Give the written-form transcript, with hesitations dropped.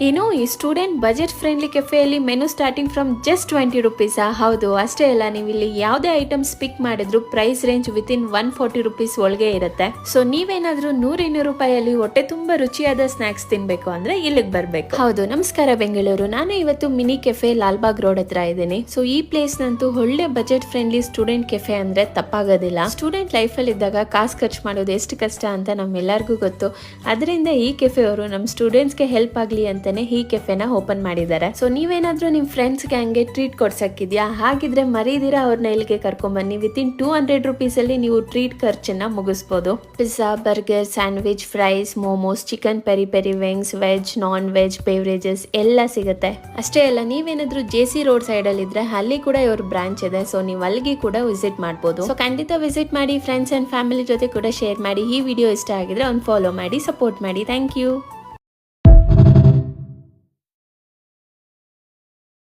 ಏನು ಈ student budget friendly ಕೆಫೆಯಲ್ಲಿ ಮೆನು ಸ್ಟಾರ್ಟಿಂಗ್ ಫ್ರಮ್ ಜಸ್ಟ್ 20 ರುಪೀಸಾ? ಹೌದು, ಅಷ್ಟೇ ಅಲ್ಲ, ನೀವು ಇಲ್ಲಿ ಯಾವುದೇ ಐಟಮ್ಸ್ ಪಿಕ್ ಮಾಡಿದ್ರು ಪ್ರೈಸ್ ರೇಂಜ್ ವಿತಿನ್ 140 ರುಪೀಸ್ ಒಳಗೆ ಇರುತ್ತೆ. ಸೊ ನೀವೇನಾದ್ರೂ 100-200 ರೂಪಾಯಲ್ಲಿ ಹೊಟ್ಟೆ ತುಂಬಾ ರುಚಿಯಾದ ಸ್ನಾಕ್ಸ್ ತಿನ್ಬೇಕು ಅಂದ್ರೆ ಇಲ್ಲಿಗೆ ಬರ್ಬೇಕು. ಹೌದು, ನಮಸ್ಕಾರ ಬೆಂಗಳೂರು. ನಾನು ಇವತ್ತು ಮಿನಿ ಕೆಫೆ ಲಾಲ್ಬಾಗ್ ರೋಡ್ ಹತ್ರ ಇದ್ದೀನಿ. ಸೊ ಈ ಪ್ಲೇಸ್ ನಂತೂ ಒಳ್ಳೆ ಬಜೆಟ್ ಫ್ರೆಂಡ್ಲಿ ಸ್ಟೂಡೆಂಟ್ ಕೆಫೆ ಅಂದ್ರೆ ತಪ್ಪಾಗೋದಿಲ್ಲ. ಸ್ಟೂಡೆಂಟ್ ಲೈಫ್ ಅಲ್ಲಿ ಇದ್ದಾಗ ಕಾಸು ಖರ್ಚು ಮಾಡೋದು ಎಷ್ಟು ಕಷ್ಟ ಅಂತ ನಮ್ಮೆಲ್ಲರಿಗೂ ಗೊತ್ತು. ಅದರಿಂದ ಈ ಕೆಫೆ ಅವರು ನಮ್ಮ ಸ್ಟೂಡೆಂಟ್ಸ್ಗೆ ಹೆಲ್ಪ್ ಆಗ್ಲಿ ಅಂತಾನೆ ಈ ಕೆಫೆನ ಓಪನ್ ಮಾಡಿದ್ದಾರೆ. ಸೊ ನೀವೇನಾದ್ರೂ ನಿಮ್ ಫ್ರೆಂಡ್ಸ್ಗೆ ಹಂಗೆ ಟ್ರೀಟ್ ಕೊಡ್ಸಕ್ಕಿದ್ಯಾ? ಹಾಗಿದ್ರೆ ಮರೀದಿರಾ ಅವ್ರನ್ನ ಇಲ್ಲಿಗೆ ಕರ್ಕೊಂಡ್ ಬನ್ನಿ. ವಿತಿನ್ 200 ರುಪೀಸ್ ಅಲ್ಲಿ ನೀವು ಟ್ರೀಟ್ ಖರ್ಚನ್ನ ಮುಗಿಸ್ಬೋದು. Pizza, burger, sandwich, fries, momos, chicken peri peri wings, veg, non veg, beverages ಎಲ್ಲ ಸಿಗುತ್ತೆ. ಅಷ್ಟೇ ಅಲ್ಲ, ನೀವೇನಾದ್ರೂ JC ರೋಡ್ ಸೈಡ್ ಅಲ್ಲಿ ಇದ್ರೆ ಅಲ್ಲಿ ಕೂಡ ಇವ್ರ ಬ್ರಾಂಚ್ ಇದೆ. ಸೊ ನೀವು ಅಲ್ಲಿಗೆ ಕೂಡ ವಿಸಿಟ್ ಮಾಡಬಹುದು. ಸೊ ಖಂಡಿತ ವಿಸಿಟ್ ಮಾಡಿ, ಫ್ರೆಂಡ್ಸ್ ಅಂಡ್ ಫ್ಯಾಮಿಲಿ ಜೊತೆ ಕೂಡ ಶೇರ್ ಮಾಡಿ. ಈ ವಿಡಿಯೋ ಇಷ್ಟ ಆಗಿದ್ರೆ ಒಂದು ಫಾಲೋ ಮಾಡಿ, ಸಪೋರ್ಟ್ ಮಾಡಿ. Thank you.